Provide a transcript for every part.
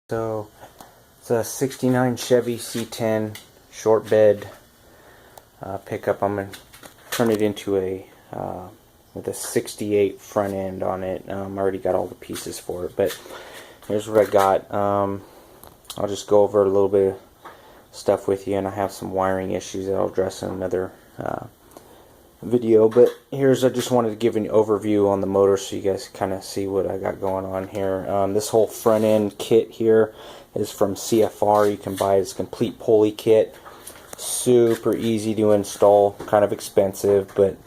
So it's a '69 Chevy C10 short bed pickup. I'm gonna turn it into a with a '68 front end on it. I already got all the pieces for it, but here's what I got. I'll just go over a little bit of stuff with you, and I have some wiring issues that I'll address in another video. But I just wanted to give an overview on the motor so you guys kind of see what I got going on here. This whole front end kit here is from CFR. You can buy this complete pulley kit. Super easy to install, kind of expensive, but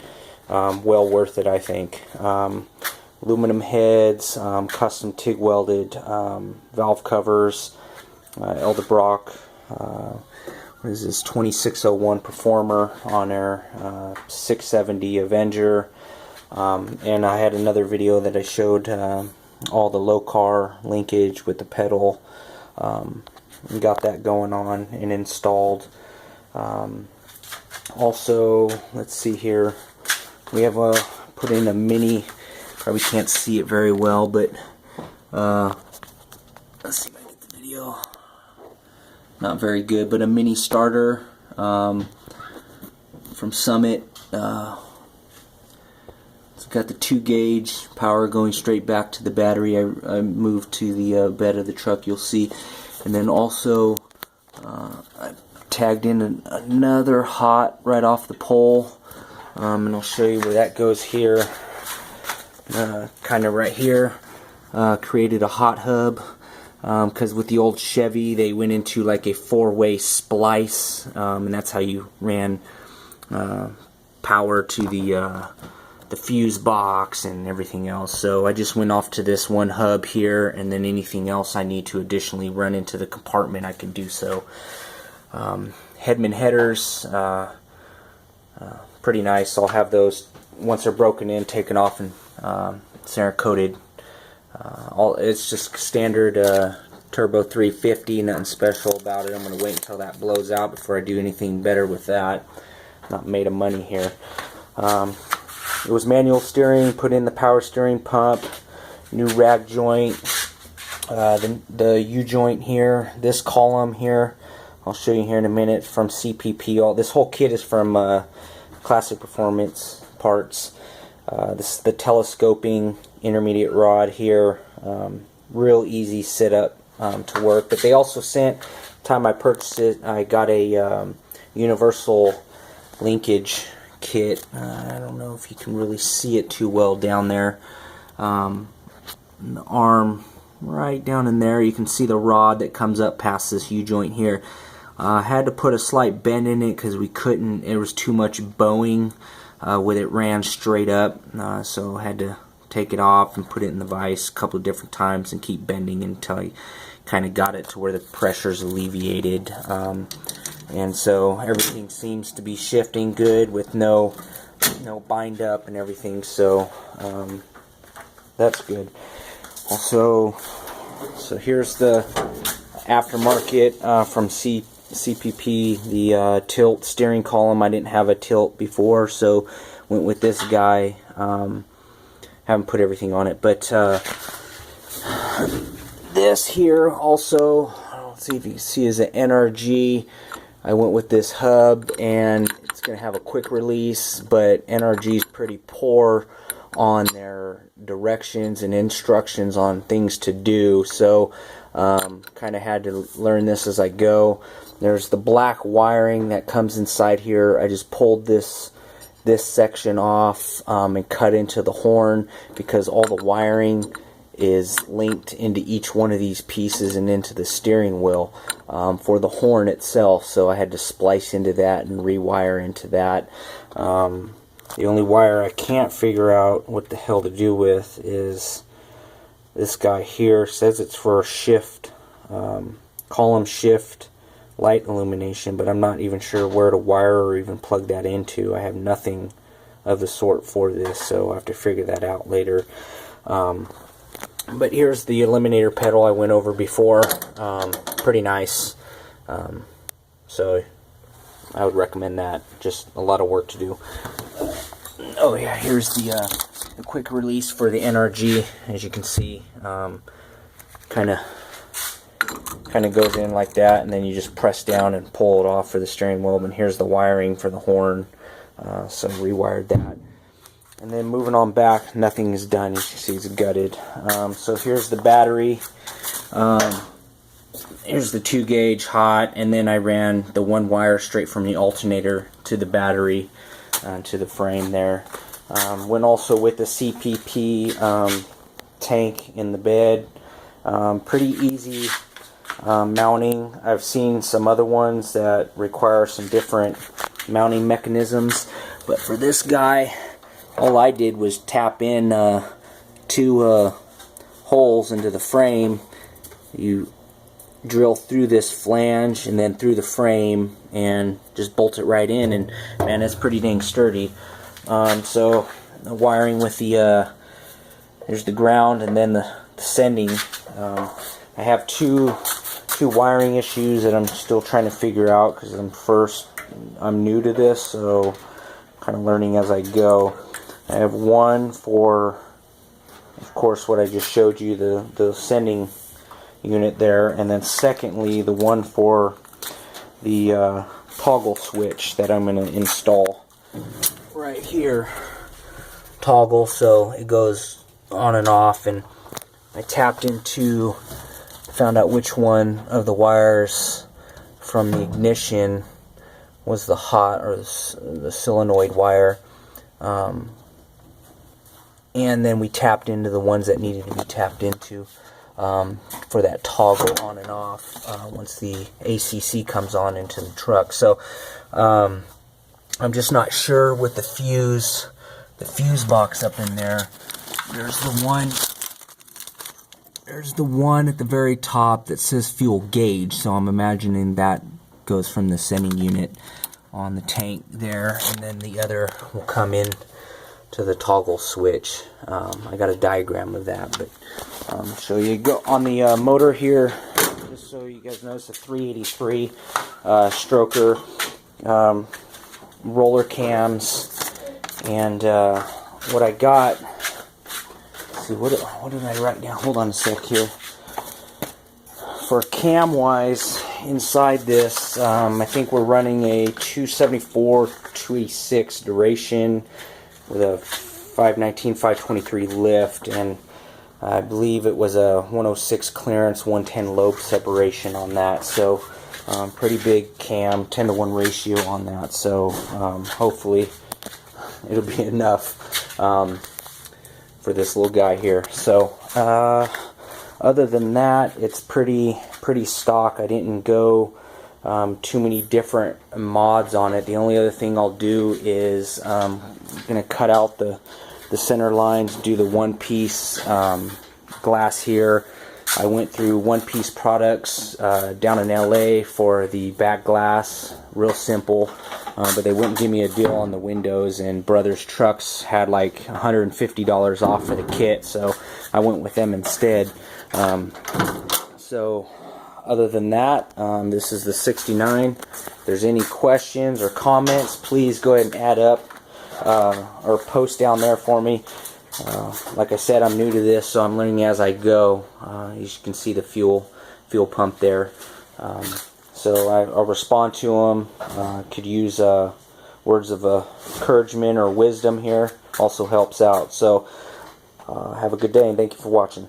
well worth it, I think. Aluminum heads, custom TIG welded valve covers, Eldebrock, what is this, 2601 Performer on there, 670 Avenger, and I had another video that I showed all the low car linkage with the pedal. We got that going on and installed. Also, let's see here, we have put in a mini, probably can't see it very well, but let's see if I get the video. Not very good, but a mini starter from Summit. It's got the 2 gauge power going straight back to the battery. I moved to the bed of the truck, you'll see. And then also I tagged in another hot right off the pole, and I'll show you where that goes here. Kind of right here. Created a hot hub. Because with the old Chevy they went into like a 4-way splice, and that's how you ran power to the fuse box and everything else. So I just went off to this one hub here, and then anything else I need to additionally run into the compartment I can do so. Headman headers, pretty nice. I'll have those once they're broken in, taken off and Cerakoted. It's just standard turbo 350, nothing special about it. I'm going to wait until that blows out before I do anything better with that. Not made of money here. It was manual steering, put in the power steering pump, new rag joint, the U-joint here, this column here, I'll show you here in a minute, from CPP. This whole kit is from Classic Performance Parts. This is the telescoping intermediate rod here. Real easy setup to work. But they also sent, time I purchased it, I got a universal linkage kit. I don't know if you can really see it too well down there. The arm right down in there, you can see the rod that comes up past this U-joint here. I had to put a slight bend in it because we couldn't, it was too much bowing with it ran straight up, so I had to take it off and put it in the vise a couple of different times and keep bending until I kind of got it to where the pressure's alleviated. And so everything seems to be shifting good with no bind up and everything, so that's good. Also, so here's the aftermarket from CPP, the tilt steering column. I didn't have a tilt before, so went with this guy. Haven't put everything on it, but this here also, let's see if you can see, is an NRG. I went with this hub, and it's going to have a quick release, but NRG is pretty poor on their directions and instructions on things to do, so kind of had to learn this as I go. There's the black wiring that comes inside here. I just pulled this section off and cut into the horn, because all the wiring is linked into each one of these pieces and into the steering wheel for the horn itself, so I had to splice into that and rewire into that. The only wire I can't figure out what the hell to do with is this guy here. It says it's for shift, column shift light illumination, but I'm not even sure where to wire or even plug that into. I have nothing of the sort for this, so I have to figure that out later. But here's the eliminator pedal I went over before. Pretty nice. So I would recommend that. Just a lot of work to do. Oh yeah, here's the quick release for the NRG. As you can see, kind of kind of goes in like that, and then you just press down and pull it off for the steering wheel. And here's the wiring for the horn, so rewired that. And then moving on back, nothing is done. You can see it's gutted. So here's the battery. Here's the 2 gauge hot, and then I ran the 1 wire straight from the alternator to the battery, to the frame there. Went also with the CPP tank in the bed. Pretty easy mounting. I've seen some other ones that require some different mounting mechanisms, but for this guy, all I did was tap in 2 holes into the frame. You drill through this flange and then through the frame and just bolt it right in, and man, it's pretty dang sturdy. So the wiring with the there's the ground and then the sending. I have two wiring issues that I'm still trying to figure out because I'm new to this, so kind of learning as I go. I have one for, of course, what I just showed you, the sending unit there, and then secondly the one for the toggle switch that I'm going to install right here. Toggle, so it goes on and off, and I tapped into, found out which one of the wires from the ignition was the hot, or the solenoid wire, and then we tapped into the ones that needed to be tapped into for that toggle on and off once the ACC comes on into the truck. So I'm just not sure with the fuse box up in there. There's the one at the very top that says fuel gauge, so I'm imagining that goes from the sending unit on the tank there, and then the other will come in to the toggle switch. I got a diagram of that, but show you. Go on the motor here, just so you guys know, it's a 383 stroker, roller cams, and what I got. Let's see, what did I write down? Hold on a sec here. For cam wise, inside this, I think we're running a 274 286 duration with a 519 523 lift, and I believe it was a 106 clearance, 110 lobe separation on that. So pretty big cam, 10-to-1 ratio on that. So hopefully it'll be enough for this little guy here. So other than that, it's pretty stock. I didn't go too many different mods on it. The only other thing I'll do is I'm going to cut out the center lines, do the one-piece glass here. I went through one-piece products down in LA for the back glass, real simple, but they wouldn't give me a deal on the windows, and Brothers Trucks had like $150 off for the kit, so I went with them instead. So other than that, this is the 69. If there's any questions or comments, please go ahead and add up or post down there for me. Like I said, I'm new to this, so I'm learning as I go. You can see the fuel pump there. So I'll respond to them. Could use words of encouragement or wisdom here. Also helps out. So have a good day, and thank you for watching.